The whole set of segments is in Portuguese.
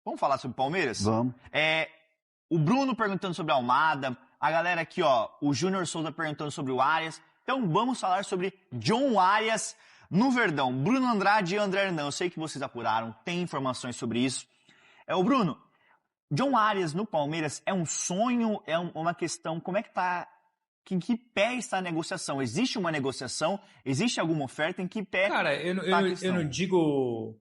Vamos falar sobre o Palmeiras? Vamos. O Bruno perguntando sobre a Almada, a galera aqui, o Júnior Souza perguntando sobre o Arias. Então vamos falar sobre John Arias no Verdão. Bruno Andrade e André Hernan, eu sei que vocês apuraram, tem informações sobre isso. O Bruno, John Arias no Palmeiras é um sonho, é uma questão, como é que tá, em que pé está a negociação? Existe uma negociação? Existe alguma oferta? Em que pé Cara, eu não digo...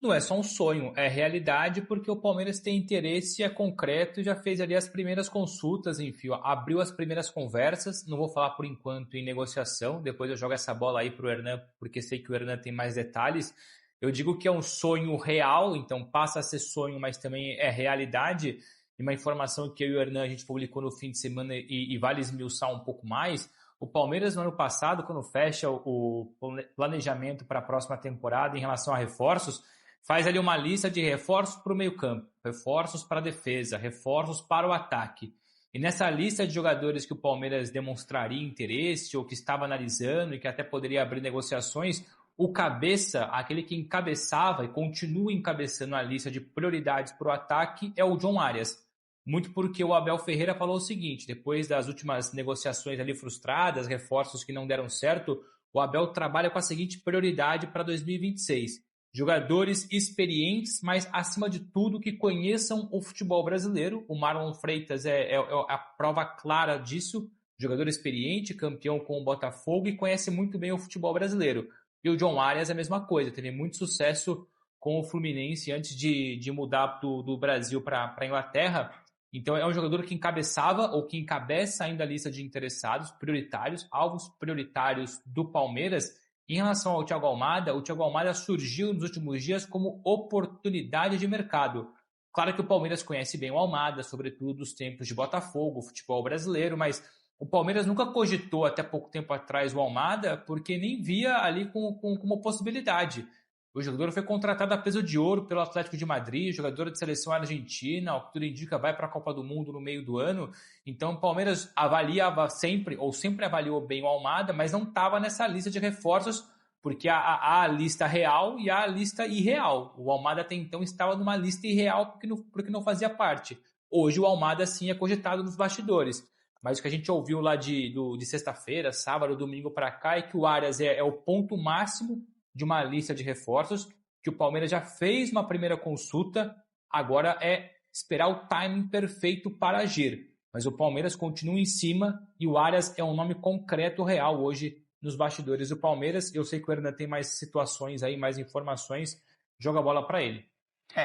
Não é só um sonho, é realidade, porque o Palmeiras tem interesse, é concreto e já fez ali as primeiras consultas, enfim, abriu as primeiras conversas. Não vou falar por enquanto em negociação, depois eu jogo essa bola aí pro Hernan, porque sei que o Hernan tem mais detalhes. Eu digo que é um sonho real, então passa a ser sonho, mas também é realidade. E uma informação que eu e o Hernan a gente publicou no fim de semana e vale esmiuçar um pouco mais. O Palmeiras no ano passado, quando fecha o planejamento para a próxima temporada em relação a reforços, faz ali uma lista de reforços para o meio-campo, reforços para a defesa, reforços para o ataque. E nessa lista de jogadores que o Palmeiras demonstraria interesse ou que estava analisando e que até poderia abrir negociações, o cabeça, aquele que encabeçava e continua encabeçando a lista de prioridades para o ataque é o John Arias. Muito porque o Abel Ferreira falou o seguinte, depois das últimas negociações ali frustradas, reforços que não deram certo, o Abel trabalha com a seguinte prioridade para 2026. Jogadores experientes, mas acima de tudo que conheçam o futebol brasileiro. O Marlon Freitas é a prova clara disso. Jogador experiente, campeão com o Botafogo e conhece muito bem o futebol brasileiro. E o John Arias é a mesma coisa, teve muito sucesso com o Fluminense antes de mudar do Brasil para a Inglaterra. Então é um jogador que encabeçava ou que encabeça ainda a lista de interessados prioritários, alvos prioritários do Palmeiras. Em relação ao Thiago Almada, o Thiago Almada surgiu nos últimos dias como oportunidade de mercado. Claro que o Palmeiras conhece bem o Almada, sobretudo dos tempos de Botafogo, futebol brasileiro, mas o Palmeiras nunca cogitou até pouco tempo atrás o Almada porque nem via ali como uma possibilidade. O jogador foi contratado a peso de ouro pelo Atlético de Madrid, jogador de seleção argentina, ao que tudo indica vai para a Copa do Mundo no meio do ano. Então o Palmeiras avaliava sempre, ou sempre avaliou bem o Almada, mas não estava nessa lista de reforços, porque há a lista real e há a lista irreal. O Almada até então estava numa lista irreal porque não fazia parte. Hoje o Almada sim é cogitado nos bastidores. Mas o que a gente ouviu lá de sexta-feira, sábado, domingo para cá é que o Arias é o ponto máximo de uma lista de reforços, que o Palmeiras já fez uma primeira consulta, agora é esperar o timing perfeito para agir. Mas o Palmeiras continua em cima e o Arias é um nome concreto, real, hoje nos bastidores do Palmeiras. Eu sei que o Hernan tem mais situações aí, mais informações, joga a bola para ele.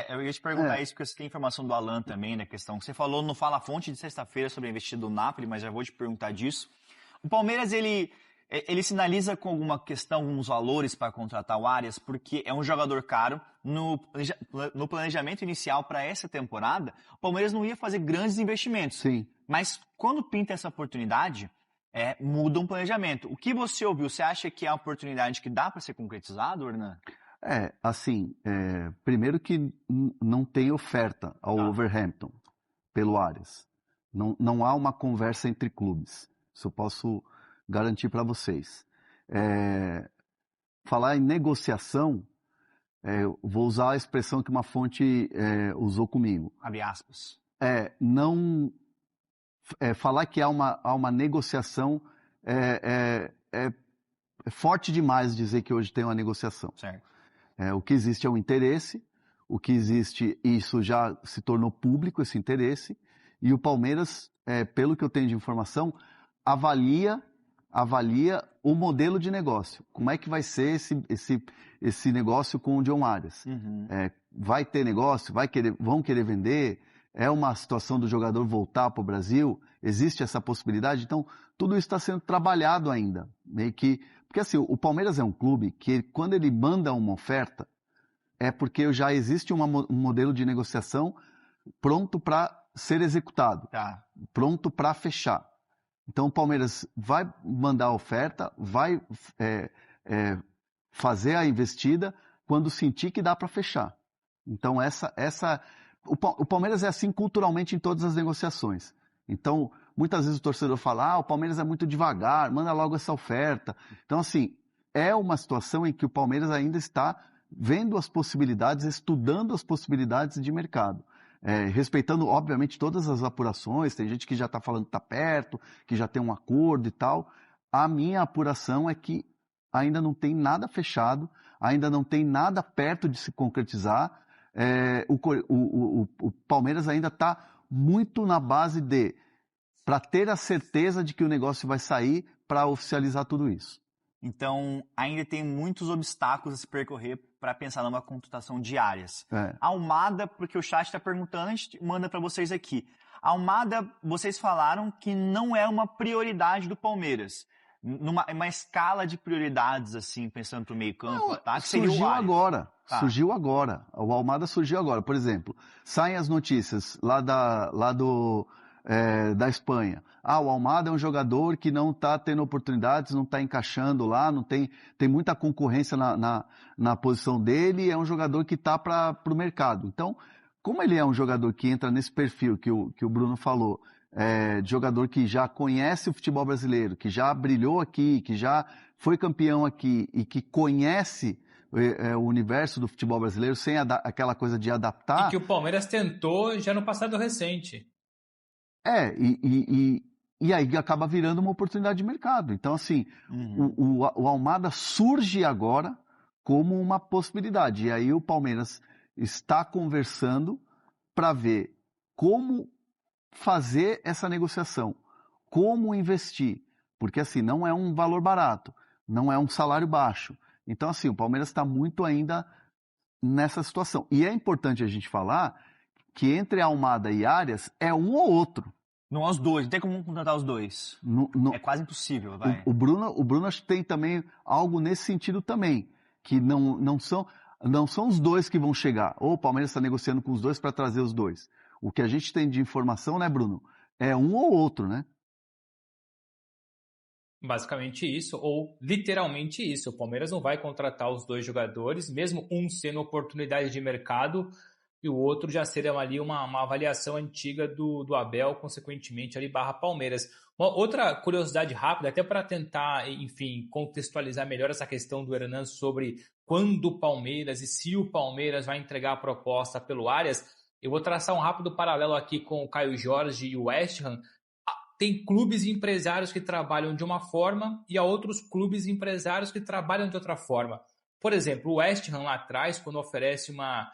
Eu ia te perguntar isso, porque você tem informação do Alan também, na questão que você falou no Fala Fonte de sexta-feira sobre a investida do Napoli, mas já vou te perguntar disso. O Palmeiras, ele sinaliza com alguma questão, alguns valores para contratar o Arias, porque é um jogador caro. No planejamento inicial para essa temporada, o Palmeiras não ia fazer grandes investimentos. Sim. Mas quando pinta essa oportunidade, muda um planejamento. O que você ouviu? Você acha que é uma oportunidade que dá para ser concretizado, Hernan? Primeiro que não tem oferta ao Wolverhampton pelo Arias. Não há uma conversa entre clubes. Isso eu posso garantir para vocês. Falar em negociação, vou usar a expressão que uma fonte usou comigo. Abre aspas. Falar que há uma negociação é forte demais dizer que hoje tem uma negociação. Certo. O que existe é o interesse, o que existe, isso já se tornou público, esse interesse, e o Palmeiras, pelo que eu tenho de informação, avalia o modelo de negócio. Como é que vai ser esse negócio com o John Arias? Uhum. Vai ter negócio? Vão querer vender? É uma situação do jogador voltar para o Brasil? Existe essa possibilidade? Então, tudo isso está sendo trabalhado ainda. Porque assim, o Palmeiras é um clube que, quando ele manda uma oferta, é porque já existe um modelo de negociação pronto para ser executado, pronto para fechar. Então o Palmeiras vai mandar a oferta, vai fazer a investida quando sentir que dá para fechar. Então o Palmeiras é assim culturalmente em todas as negociações. Então, muitas vezes o torcedor fala, o Palmeiras é muito devagar, manda logo essa oferta. Então, assim, é uma situação em que o Palmeiras ainda está vendo as possibilidades, estudando as possibilidades de mercado. Respeitando, obviamente, todas as apurações, tem gente que já está falando que está perto, que já tem um acordo e tal. A minha apuração é que ainda não tem nada fechado, ainda não tem nada perto de se concretizar. O Palmeiras ainda está muito na base para ter a certeza de que o negócio vai sair para oficializar tudo isso. Então, ainda tem muitos obstáculos a se percorrer para pensar numa contratação de Arias. Almada, porque o chat está perguntando, a gente manda para vocês aqui. Almada, vocês falaram que não é uma prioridade do Palmeiras. Uma escala de prioridades, assim, pensando para o meio campo, ataque, seria o Arias. Surgiu agora. O Almada surgiu agora. Por exemplo, saem as notícias lá da Espanha. O Almada é um jogador que não está tendo oportunidades, não está encaixando lá, tem muita concorrência na posição dele, é um jogador que está para o mercado. Então, como ele é um jogador que entra nesse perfil que o Bruno falou, de jogador que já conhece o futebol brasileiro, que já brilhou aqui, que já foi campeão aqui e que conhece o universo do futebol brasileiro sem aquela coisa de adaptar. E que o Palmeiras tentou já no passado recente. E aí acaba virando uma oportunidade de mercado. Então, assim, o Almada surge agora como uma possibilidade. E aí o Palmeiras está conversando para ver como fazer essa negociação, como investir. Porque, assim, não é um valor barato, não é um salário baixo. Então, assim, o Palmeiras está muito ainda nessa situação. E é importante a gente falar que entre Almada e Arias é um ou outro. Não os dois, não tem como contratar os dois. É quase impossível, vai. O Bruno acho que tem também algo nesse sentido também, que não são os dois que vão chegar. Ou o Palmeiras está negociando com os dois para trazer os dois. O que a gente tem de informação, né, Bruno? É um ou outro, né? Basicamente isso, ou literalmente isso. O Palmeiras não vai contratar os dois jogadores, mesmo um sendo oportunidade de mercado, e o outro já seria ali uma avaliação antiga do Abel, consequentemente ali / Palmeiras. Uma outra curiosidade rápida, até para tentar, enfim, contextualizar melhor essa questão do Hernan sobre quando o Palmeiras e se o Palmeiras vai entregar a proposta pelo Arias, eu vou traçar um rápido paralelo aqui com o Caio Jorge e o West Ham. Tem clubes e empresários que trabalham de uma forma e há outros clubes e empresários que trabalham de outra forma. Por exemplo, o West Ham lá atrás, quando oferece uma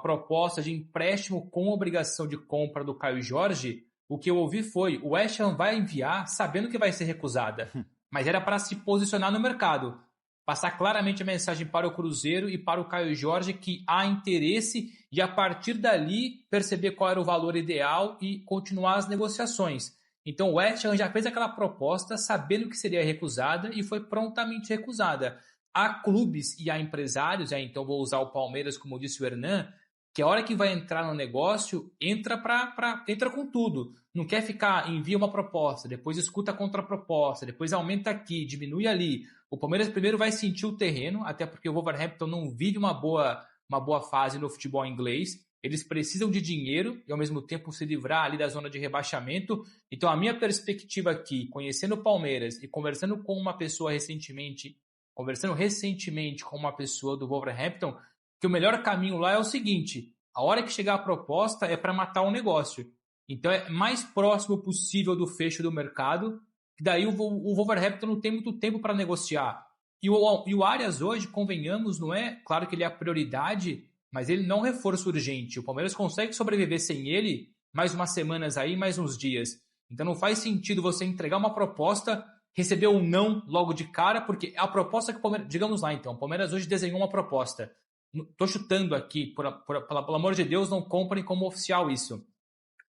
proposta de empréstimo com obrigação de compra do Caio Jorge, o que eu ouvi foi: o West Ham vai enviar sabendo que vai ser recusada, mas era para se posicionar no mercado, passar claramente a mensagem para o Cruzeiro e para o Caio Jorge que há interesse e a partir dali perceber qual era o valor ideal e continuar as negociações. Então o West Ham já fez aquela proposta sabendo que seria recusada e foi prontamente recusada. Há clubes e há empresários, então vou usar o Palmeiras como disse o Hernan, que a hora que vai entrar no negócio, entra com tudo. Não quer ficar, envia uma proposta, depois escuta a contraproposta, depois aumenta aqui, diminui ali. O Palmeiras primeiro vai sentir o terreno, até porque o Wolverhampton não vive uma boa fase no futebol inglês. Eles precisam de dinheiro e ao mesmo tempo se livrar ali da zona de rebaixamento. Então a minha perspectiva aqui, conhecendo o Palmeiras e conversando recentemente com uma pessoa do Wolverhampton, que o melhor caminho lá é o seguinte: a hora que chegar a proposta é para matar o negócio. Então é mais próximo possível do fecho do mercado, que daí o Wolverhampton não tem muito tempo para negociar. E o Arias hoje, convenhamos, não é? Claro que ele é a prioridade, mas ele não é um reforço urgente. O Palmeiras consegue sobreviver sem ele mais umas semanas aí, mais uns dias. Então não faz sentido você entregar uma proposta, receber um não logo de cara, porque a proposta que o Palmeiras... Digamos lá então, o Palmeiras hoje desenhou uma proposta. Estou chutando aqui, pelo amor de Deus, não comprem como oficial isso,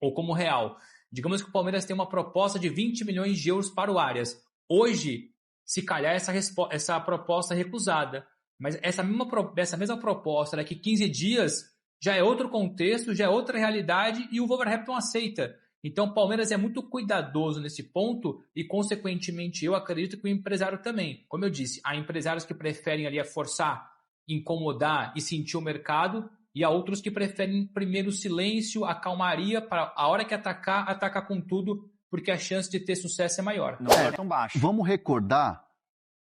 ou como real. Digamos que o Palmeiras tem uma proposta de 20 milhões de euros para o Arias. Hoje, se calhar essa proposta é recusada. Mas essa mesma proposta daqui 15 dias já é outro contexto, já é outra realidade e o Wolverhampton aceita. Então o Palmeiras é muito cuidadoso nesse ponto e, consequentemente, eu acredito que o empresário também. Como eu disse, há empresários que preferem ali forçar, incomodar e sentir o mercado e há outros que preferem primeiro o silêncio, a calmaria, para a hora que atacar com tudo, porque a chance de ter sucesso é maior. Não é tão baixo. Vamos recordar,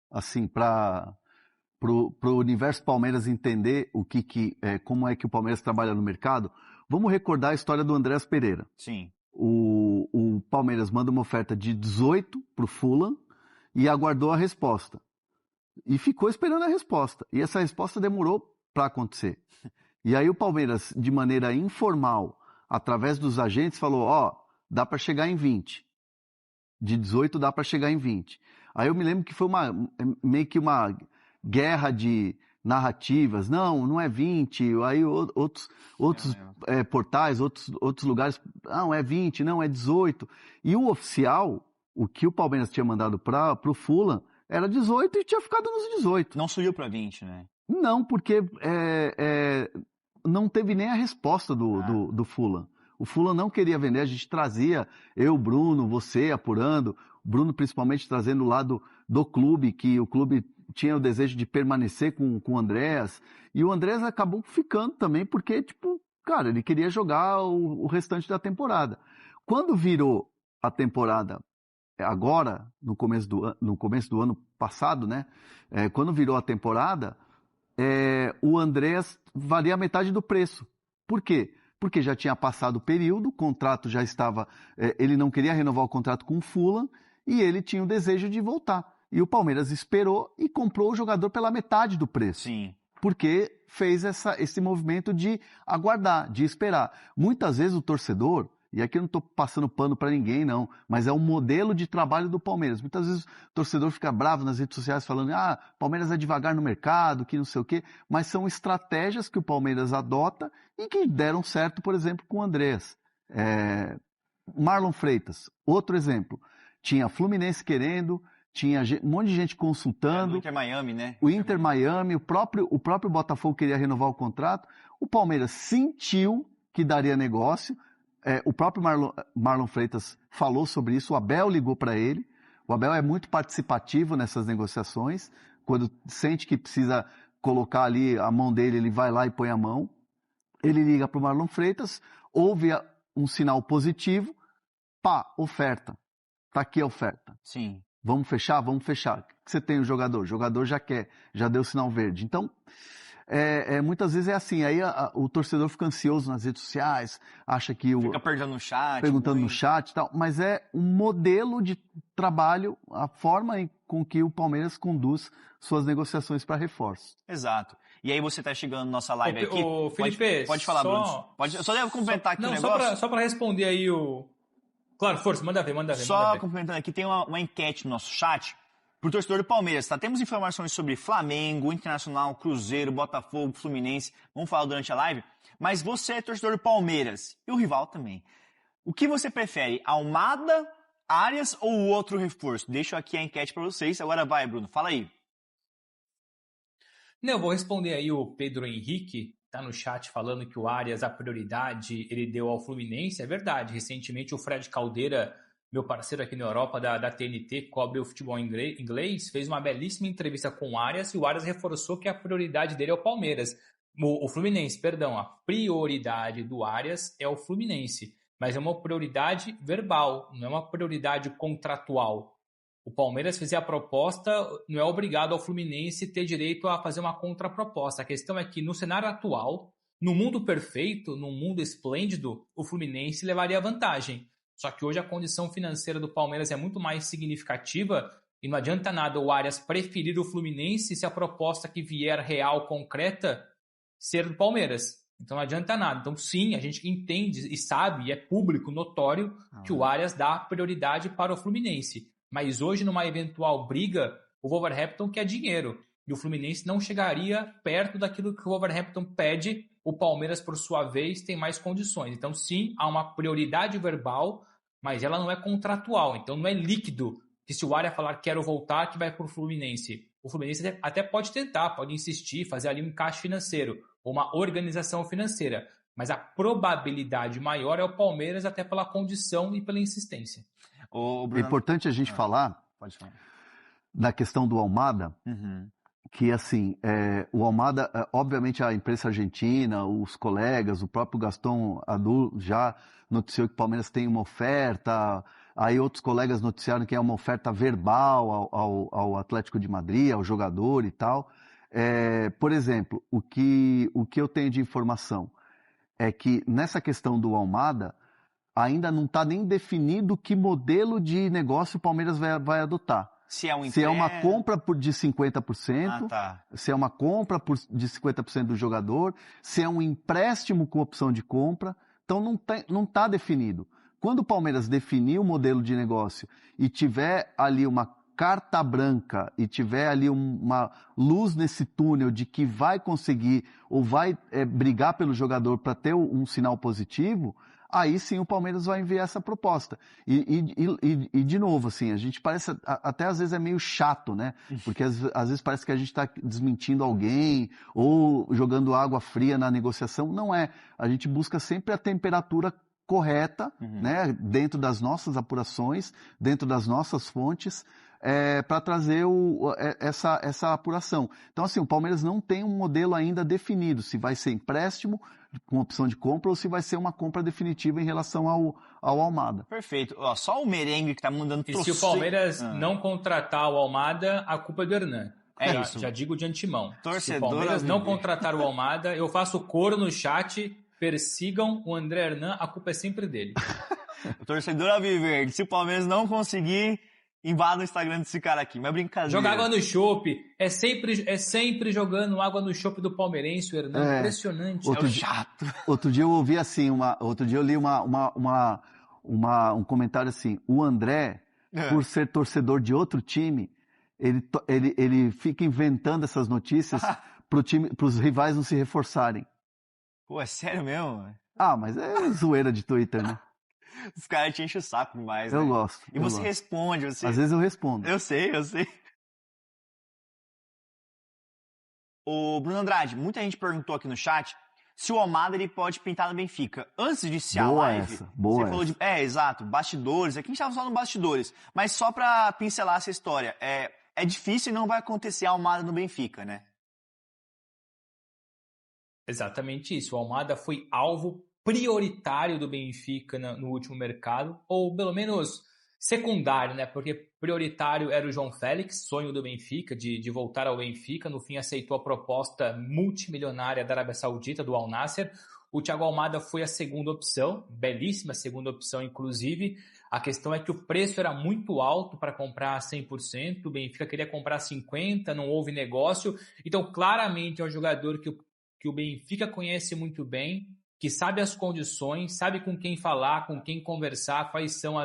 assim, para pro universo Palmeiras entender como é que o Palmeiras trabalha no mercado, vamos recordar a história do Andreas Pereira. Sim. O Palmeiras manda uma oferta de 18 pro Fulham e aguardou a resposta. E ficou esperando a resposta. E essa resposta demorou para acontecer. E aí o Palmeiras, de maneira informal, através dos agentes, falou, dá para chegar em 20. De 18 dá para chegar em 20. Aí eu me lembro que foi meio que uma guerra de narrativas. Não é 20. Aí outros portais, outros lugares, não, é 20, não, é 18. E o oficial, o que o Palmeiras tinha mandado para o Fulham, era 18 e tinha ficado nos 18. Não subiu para 20, né? Não, porque não teve nem a resposta do Fulham. O Fulham não queria vender, a gente trazia, eu, Bruno, você apurando, Bruno principalmente trazendo o lado do clube, que o clube tinha o desejo de permanecer com o Andreas, e o Andreas acabou ficando também, porque, cara, ele queria jogar o restante da temporada. Quando virou a temporada agora, no começo do ano passado, né? Quando virou a temporada, o Andreas valia a metade do preço. Por quê? Porque já tinha passado o período, o contrato já estava... ele não queria renovar o contrato com o Fulham e ele tinha o desejo de voltar. E o Palmeiras esperou e comprou o jogador pela metade do preço. Sim. Porque fez esse movimento de aguardar, de esperar. Muitas vezes o torcedor... E aqui eu não estou passando pano para ninguém, não. Mas é um modelo de trabalho do Palmeiras. Muitas vezes o torcedor fica bravo nas redes sociais falando Palmeiras é devagar no mercado, que não sei o quê. Mas são estratégias que o Palmeiras adota e que deram certo, por exemplo, com o Andreas. Marlon Freitas, outro exemplo. Tinha Fluminense querendo, tinha um monte de gente consultando. O Inter Miami, né? O Inter Miami, o próprio Botafogo queria renovar o contrato. O Palmeiras sentiu que daria negócio. O próprio Marlon Freitas falou sobre isso, o Abel ligou para ele. O Abel é muito participativo nessas negociações. Quando sente que precisa colocar ali a mão dele, ele vai lá e põe a mão. Ele liga para o Marlon Freitas, ouve um sinal positivo, oferta. Tá aqui a oferta. Sim. Vamos fechar? Vamos fechar. O que você tem o jogador? O jogador já quer, já deu sinal verde. Então... muitas vezes é assim, aí o torcedor fica ansioso nas redes sociais, acha que fica perguntando no chat. Perguntando no chat e tal, mas é um modelo de trabalho, a forma com que o Palmeiras conduz suas negociações para reforço. Exato. E aí você está chegando na nossa live aqui. Felipe, pode falar, Bruno. Eu só devo complementar aqui o negócio. Só para responder aí Claro, força, manda ver. Só complementando aqui, tem uma enquete no nosso chat. Para o torcedor do Palmeiras, tá? Temos informações sobre Flamengo, Internacional, Cruzeiro, Botafogo, Fluminense. Vamos falar durante a live. Mas você é torcedor do Palmeiras e o rival também. O que você prefere? Almada, Arias ou o outro reforço? Deixo aqui a enquete para vocês. Agora vai, Bruno. Fala aí. Não, eu vou responder aí o Pedro Henrique. Tá no chat falando que o Arias, a prioridade, ele deu ao Fluminense. É verdade. Recentemente o Fred Caldeira... meu parceiro aqui na Europa da TNT, cobre o futebol inglês, fez uma belíssima entrevista com o Arias e o Arias reforçou que a prioridade dele é o Palmeiras. O Fluminense, perdão. A prioridade do Arias é o Fluminense, mas é uma prioridade verbal, não é uma prioridade contratual. O Palmeiras fizer a proposta, não é obrigado ao Fluminense ter direito a fazer uma contraproposta. A questão é que no cenário atual, no mundo perfeito, num mundo esplêndido, o Fluminense levaria vantagem. Só que hoje a condição financeira do Palmeiras é muito mais significativa e não adianta nada o Arias preferir o Fluminense se a proposta que vier real, concreta, ser do Palmeiras. Então não adianta nada. Então sim, a gente entende e sabe, e é público, notório, que o Arias dá prioridade para o Fluminense. Mas hoje, numa eventual briga, o Wolverhampton quer dinheiro. E o Fluminense não chegaria perto daquilo que o Wolverhampton pede. O Palmeiras, por sua vez, tem mais condições. Então, sim, há uma prioridade verbal, mas ela não é contratual. Então, não é líquido que se o Arias falar quero voltar, que vai para o Fluminense. O Fluminense até pode tentar, pode insistir, fazer ali um encaixe financeiro, ou uma organização financeira. Mas a probabilidade maior é o Palmeiras, até pela condição e pela insistência. É importante a gente falar da questão do Almada, que assim, o Almada, obviamente a imprensa argentina, os colegas, o próprio Gaston Adu já noticiou que o Palmeiras tem uma oferta, aí outros colegas noticiaram que é uma oferta verbal ao Atlético de Madrid, ao jogador e tal. Por exemplo, o que eu tenho de informação é que nessa questão do Almada, ainda não está nem definido que modelo de negócio o Palmeiras vai adotar. Se é uma compra de 50%, tá. se é uma compra de 50% do jogador, se é um empréstimo com opção de compra. Então não está definido. Quando o Palmeiras definir o modelo de negócio e tiver ali uma carta branca e tiver ali uma luz nesse túnel de que vai conseguir ou vai brigar pelo jogador para ter um sinal positivo, aí sim o Palmeiras vai enviar essa proposta. E de novo, assim, a gente parece, até às vezes é meio chato, né? Porque às vezes parece que a gente está desmentindo alguém ou jogando água fria na negociação. Não é. A gente busca sempre a temperatura correta, né? Dentro das nossas apurações, dentro das nossas fontes, para trazer essa apuração. Então, assim, o Palmeiras não tem um modelo ainda definido, se vai ser empréstimo com opção de compra ou se vai ser uma compra definitiva em relação ao Almada. Perfeito. Ó, só o merengue que tá mandando... E se o Palmeiras não contratar o Almada, a culpa é do Hernan. Isso. Já digo de antemão. Torcedor se o Palmeiras não contratar o Almada, eu faço coro no chat, persigam o André Hernan, a culpa é sempre dele. O torcedor alviverde, se o Palmeiras não conseguir... invada o Instagram desse cara aqui, mas brincadeira. Joga água no chope. É sempre jogando água no chope do palmeirense, o Hernan. Impressionante. Chato. Outro dia eu ouvi assim, outro dia eu li um comentário assim, o André, por ser torcedor de outro time, ele fica inventando essas notícias pros rivais não se reforçarem. Pô, é sério mesmo? Mas é zoeira de Twitter, né? Os caras te enchem o saco demais, Eu né? gosto. E você responde, Às vezes eu respondo. Eu sei. O Bruno Andrade, muita gente perguntou aqui no chat se o Almada ele pode pintar no Benfica. Antes de iniciar a live, você falou de... exato, bastidores. Aqui a gente estava falando bastidores. Mas só para pincelar essa história, é difícil e não vai acontecer a Almada no Benfica, né? Exatamente isso. O Almada foi alvo prioritário do Benfica no último mercado, ou pelo menos secundário, né? Porque prioritário era o João Félix, sonho do Benfica, de voltar ao Benfica. No fim, aceitou a proposta multimilionária da Arábia Saudita, do Al Nassr. O Thiago Almada foi a segunda opção, belíssima segunda opção, inclusive. A questão é que o preço era muito alto para comprar 100%, o Benfica queria comprar 50%, não houve negócio. Então, claramente, é um jogador que o Benfica conhece muito bem, que sabe as condições, sabe com quem falar, com quem conversar, quais são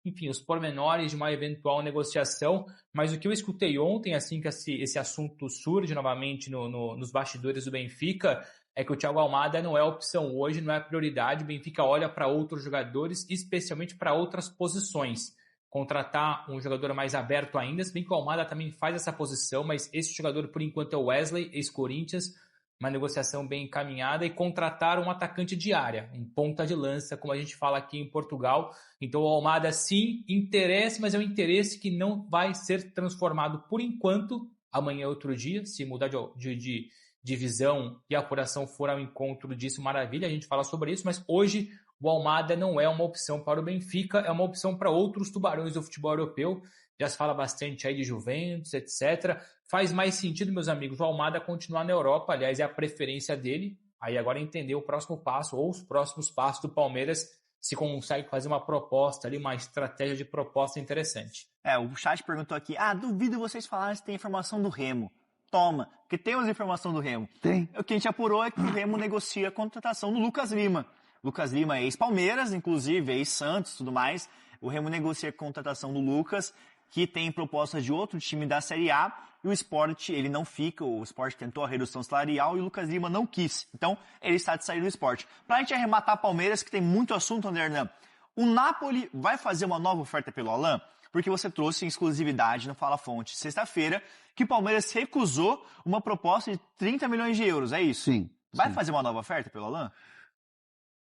enfim, os pormenores de uma eventual negociação. Mas o que eu escutei ontem, assim que esse assunto surge novamente nos bastidores do Benfica, é que o Thiago Almada não é opção hoje, não é prioridade. O Benfica olha para outros jogadores, especialmente para outras posições. Contratar um jogador mais aberto ainda, se bem que o Almada também faz essa posição, mas esse jogador, por enquanto, é o Wesley, ex-Corinthians, uma negociação bem encaminhada, e contratar um atacante de área, um ponta de lança, como a gente fala aqui em Portugal. Então o Almada sim interessa, mas é um interesse que não vai ser transformado por enquanto. Amanhã é outro dia, se mudar de divisão e a apuração for ao encontro disso, maravilha, a gente fala sobre isso, mas hoje o Almada não é uma opção para o Benfica, é uma opção para outros tubarões do futebol europeu. Já se fala bastante aí de Juventus, etc. Faz mais sentido, meus amigos, o Almada continuar na Europa, aliás, é a preferência dele. Aí agora entender o próximo passo, ou os próximos passos do Palmeiras, se consegue fazer uma proposta ali, uma estratégia de proposta interessante. O chat perguntou aqui, duvido vocês falarem se tem informação do Remo. Toma, porque temos informação do Remo. Tem. O que a gente apurou é que o Remo negocia a contratação do Lucas Lima. Lucas Lima é ex-Palmeiras, inclusive, ex-Santos e tudo mais. O Remo negocia a contratação do Lucas, que tem propostas de outro time da Série A, e o Sport, ele não fica, o Sport tentou a redução salarial e o Lucas Lima não quis. Então, ele está de sair do Sport. Pra gente arrematar Palmeiras, que tem muito assunto, André Hernan, o Napoli vai fazer uma nova oferta pelo Alan? Porque você trouxe em exclusividade no Fala Fonte, sexta-feira, que o Palmeiras recusou uma proposta de 30 milhões de euros, é isso? Sim. Vai fazer uma nova oferta pelo Alan?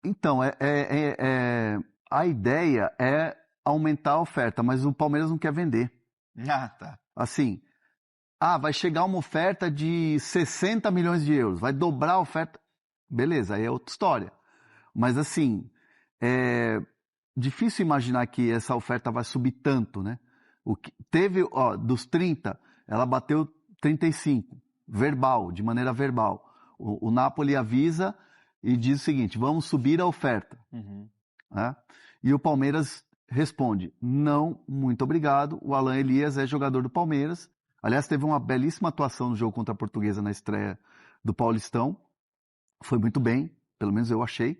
Então, a ideia é aumentar a oferta, mas o Palmeiras não quer vender. Tá. Assim, vai chegar uma oferta de 60 milhões de euros, vai dobrar a oferta. Beleza, aí é outra história. Mas assim, é difícil imaginar que essa oferta vai subir tanto, né? Dos 30, ela bateu 35. verbal, de maneira verbal. O Napoli avisa e diz o seguinte: vamos subir a oferta. Né? E o Palmeiras responde: não, muito obrigado. O Alan Elias é jogador do Palmeiras. Aliás, teve uma belíssima atuação no jogo contra a Portuguesa na estreia do Paulistão. Foi muito bem, pelo menos eu achei.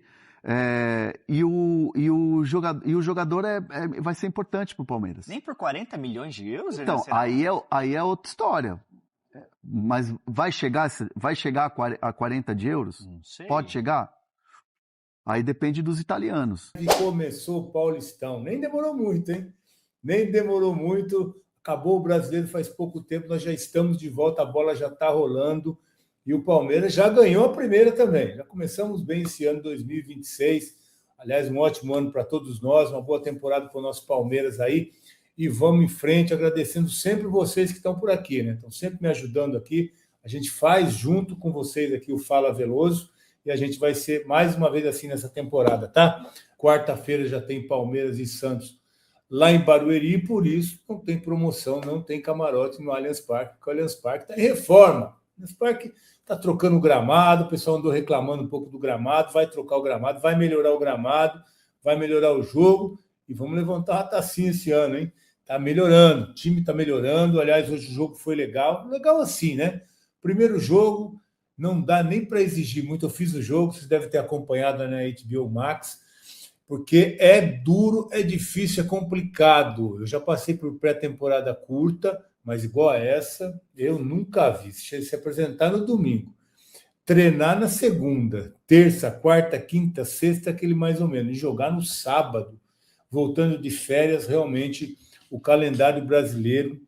E o jogador vai ser importante para o Palmeiras. Nem por 40 milhões de euros? Então, aí é outra história. Mas vai chegar a 40 de euros? Não sei. Pode chegar? Aí depende dos italianos. E começou o Paulistão. Nem demorou muito, hein? Nem demorou muito. Acabou o Brasileiro faz pouco tempo. Nós já estamos de volta. A bola já está rolando. E o Palmeiras já ganhou a primeira também. Já começamos bem esse ano 2026. Aliás, um ótimo ano para todos nós. Uma boa temporada para o nosso Palmeiras aí. E vamos em frente, agradecendo sempre vocês que estão por aqui, né? Estão sempre me ajudando aqui. A gente faz junto com vocês aqui o Fala Veloso. E a gente vai ser mais uma vez assim nessa temporada, tá? Quarta-feira já tem Palmeiras e Santos lá em Barueri, e por isso não tem promoção, não tem camarote no Allianz Parque, porque o Allianz Parque está em reforma. O Allianz Parque está trocando o gramado, o pessoal andou reclamando um pouco do gramado, vai trocar o gramado, vai melhorar o gramado, vai melhorar o jogo, e vamos levantar uma tacinha esse ano, hein? Tá melhorando, o time está melhorando. Aliás, hoje o jogo foi legal. Legal assim, né? Primeiro jogo, não dá nem para exigir muito. Eu fiz o jogo, vocês devem ter acompanhado na HBO Max, porque é duro, é difícil, é complicado. Eu já passei por pré-temporada curta, mas igual a essa, eu nunca vi. Se apresentar no domingo, treinar na segunda, terça, quarta, quinta, sexta, aquele mais ou menos, e jogar no sábado, voltando de férias, realmente o calendário brasileiro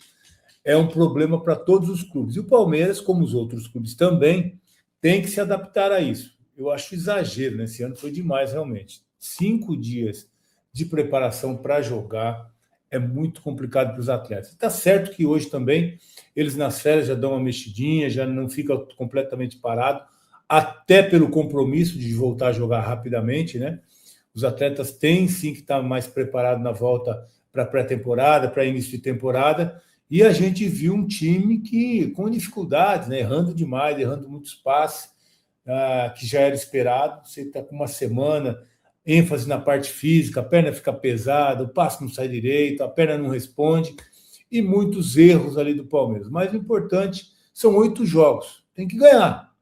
é um problema para todos os clubes. E o Palmeiras, como os outros clubes também, tem que se adaptar a isso. Eu acho exagero, né? Esse ano foi demais, realmente. 5 dias de preparação para jogar é muito complicado para os atletas. Está certo que hoje também eles nas férias já dão uma mexidinha, já não fica completamente parado, até pelo compromisso de voltar a jogar rapidamente, né? Os atletas têm sim que estar mais preparados na volta para pré-temporada, para início de temporada, e a gente viu um time que com dificuldades, né? Errando demais, errando muitos passes, que já era esperado. Você está com uma semana, ênfase na parte física, a perna fica pesada, o passe não sai direito, a perna não responde, e muitos erros ali do Palmeiras. Mas o importante são 8 jogos. Tem que ganhar.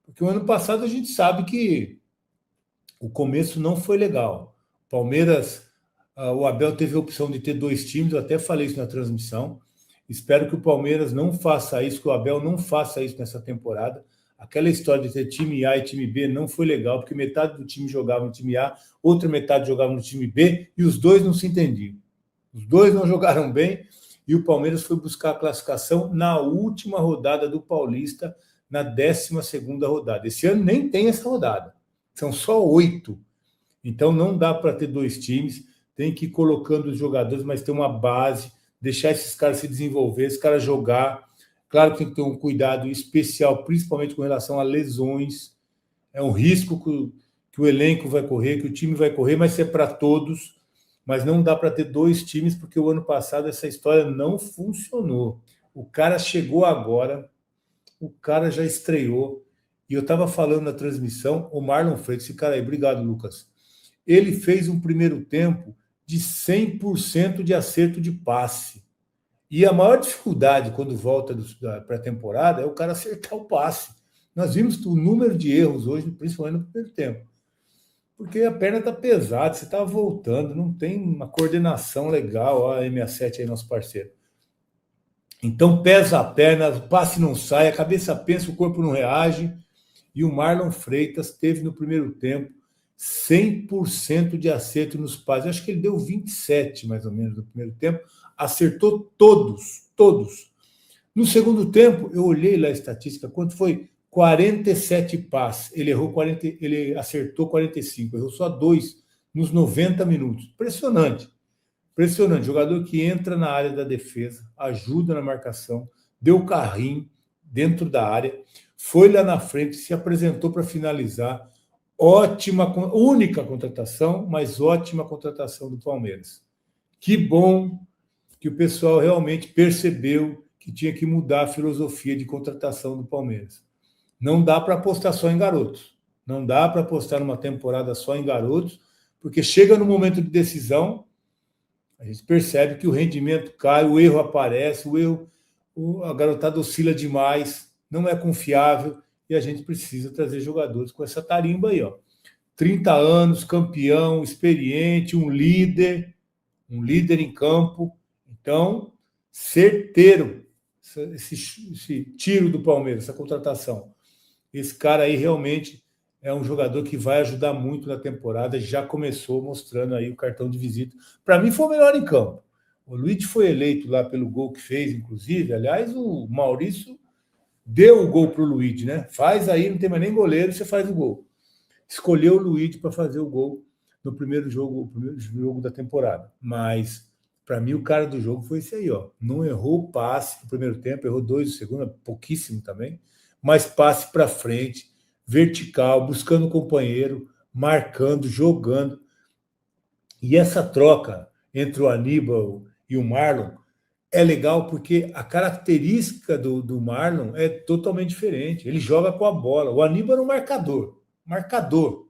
Porque o ano passado a gente sabe que o começo não foi legal. O Palmeiras, o Abel teve a opção de ter 2 times, eu até falei isso na transmissão. Espero que o Palmeiras não faça isso, que o Abel não faça isso nessa temporada. Aquela história de ter time A e time B não foi legal, porque metade do time jogava no time A, outra metade jogava no time B, e os dois não se entendiam. Os dois não jogaram bem, e o Palmeiras foi buscar a classificação na última rodada do Paulista, na 12ª rodada. Esse ano nem tem essa rodada. São só 8. Então não dá para ter 2 times, tem que ir colocando os jogadores, mas ter uma base, deixar esses caras se desenvolver, esses caras jogar. Claro que tem que ter um cuidado especial, principalmente com relação a lesões. É um risco que o elenco vai correr, que o time vai correr, mas é para todos. Mas não dá para ter 2 times, porque o ano passado essa história não funcionou. O cara chegou agora, o cara já estreou, e eu estava falando na transmissão, o Marlon Freitas, esse cara aí, obrigado, Lucas, ele fez um primeiro tempo de 100% de acerto de passe. E a maior dificuldade quando volta da pré-temporada é o cara acertar o passe. Nós vimos o número de erros hoje, principalmente no primeiro tempo. Porque a perna está pesada, você está voltando, não tem uma coordenação legal. Ó, a M67 aí, nosso parceiro. Então pesa a perna, o passe não sai, a cabeça pensa, o corpo não reage. E o Marlon Freitas teve no primeiro tempo 100% de acerto nos passes. Eu acho que ele deu 27, mais ou menos, no primeiro tempo. Acertou todos. No segundo tempo, eu olhei lá a estatística, quanto foi? 47 passes. Ele acertou 45, errou só 2 nos 90 minutos. Impressionante. Jogador que entra na área da defesa, ajuda na marcação, deu carrinho dentro da área, foi lá na frente, se apresentou para finalizar. Única contratação, mas ótima contratação do Palmeiras. Que bom que o pessoal realmente percebeu que tinha que mudar a filosofia de contratação do Palmeiras. Não dá para apostar só em garotos. Não dá para apostar numa temporada só em garotos, porque chega no momento de decisão, a gente percebe que o rendimento cai, o erro aparece, a garotada oscila demais, não é confiável, e a gente precisa trazer jogadores com essa tarimba aí, ó. 30 anos, campeão, experiente, um líder em campo. Então, certeiro esse tiro do Palmeiras, essa contratação. Esse cara aí realmente é um jogador que vai ajudar muito na temporada, já começou mostrando aí o cartão de visita. Para mim foi o melhor em campo. O Luiz foi eleito lá pelo gol que fez, inclusive. Aliás, o Maurício deu o gol para o Luiz, né? Faz aí, não tem mais nem goleiro, você faz o gol. Escolheu o Luiz para fazer o gol no primeiro jogo da temporada. Mas, para mim, o cara do jogo foi esse aí, ó. Não errou o passe no primeiro tempo, errou 2 no segundo, pouquíssimo também, mas passe para frente, vertical, buscando o companheiro, marcando, jogando. E essa troca entre o Aníbal e o Marlon é legal porque a característica do Marlon é totalmente diferente. Ele joga com a bola. O Aníbal era um marcador.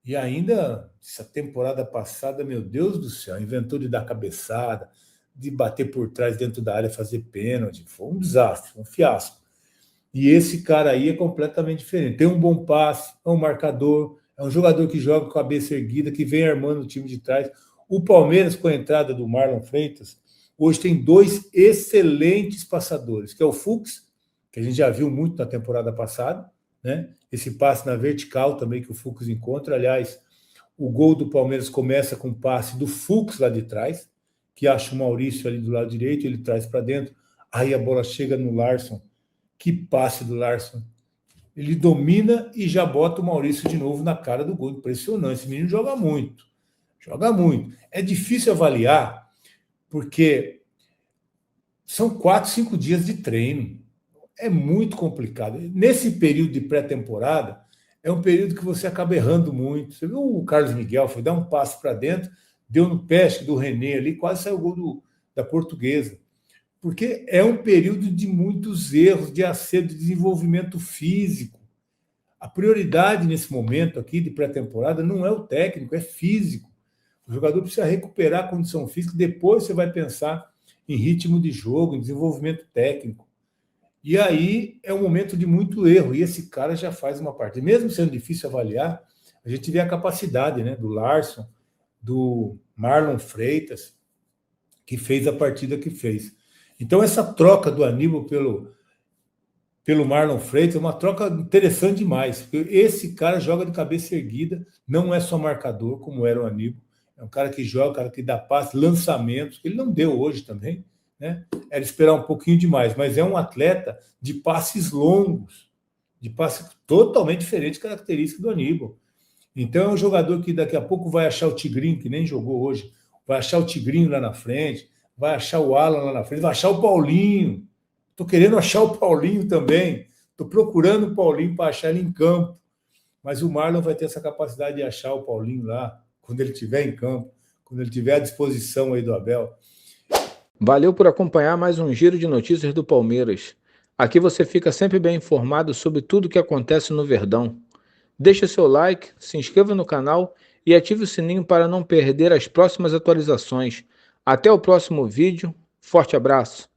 E ainda, essa temporada passada, meu Deus do céu, inventou de dar cabeçada, de bater por trás dentro da área, fazer pênalti. Foi um desastre, um fiasco. E esse cara aí é completamente diferente. Tem um bom passe, é um marcador, é um jogador que joga com a cabeça erguida, que vem armando o time de trás. O Palmeiras, com a entrada do Marlon Freitas, hoje tem 2 excelentes passadores, que é o Fux, que a gente já viu muito na temporada passada, né? Esse passe na vertical também que o Fux encontra. Aliás, o gol do Palmeiras começa com um passe do Fux lá de trás, que acha o Maurício ali do lado direito, ele traz para dentro, aí a bola chega no Larson. Que passe do Larson. Ele domina e já bota o Maurício de novo na cara do gol. Impressionante. Esse menino joga muito. Joga muito. É difícil avaliar, porque são 4, 5 dias de treino. É muito complicado. Nesse período de pré-temporada, é um período que você acaba errando muito. Você viu o Carlos Miguel, foi dar um passe para dentro, deu no peste do René ali, quase saiu o gol da Portuguesa. Porque é um período de muitos erros, de acerto, de desenvolvimento físico. A prioridade nesse momento aqui de pré-temporada não é o técnico, é físico. O jogador precisa recuperar a condição física, depois você vai pensar em ritmo de jogo, em desenvolvimento técnico. E aí é um momento de muito erro, e esse cara já faz uma parte. Mesmo sendo difícil avaliar, a gente vê a capacidade, né, do Larson, do Marlon Freitas, que fez a partida que fez. Então, essa troca do Aníbal pelo Marlon Freitas é uma troca interessante demais, porque esse cara joga de cabeça erguida, não é só marcador, como era o Aníbal, é um cara que joga, um cara que dá passe, lançamentos, que ele não deu hoje também, né? Era esperar um pouquinho demais, mas é um atleta de passes longos, de passe totalmente diferente da característica do Aníbal. Então, é um jogador que daqui a pouco vai achar o Tigrinho, que nem jogou hoje, vai achar o Tigrinho lá na frente, vai achar o Alan lá na frente, vai achar o Paulinho. Estou querendo achar o Paulinho também. Estou procurando o Paulinho para achar ele em campo. Mas o Marlon vai ter essa capacidade de achar o Paulinho lá, quando ele estiver em campo, quando ele estiver à disposição aí do Abel. Valeu por acompanhar mais um giro de notícias do Palmeiras. Aqui você fica sempre bem informado sobre tudo o que acontece no Verdão. Deixe seu like, se inscreva no canal e ative o sininho para não perder as próximas atualizações. Até o próximo vídeo. Forte abraço.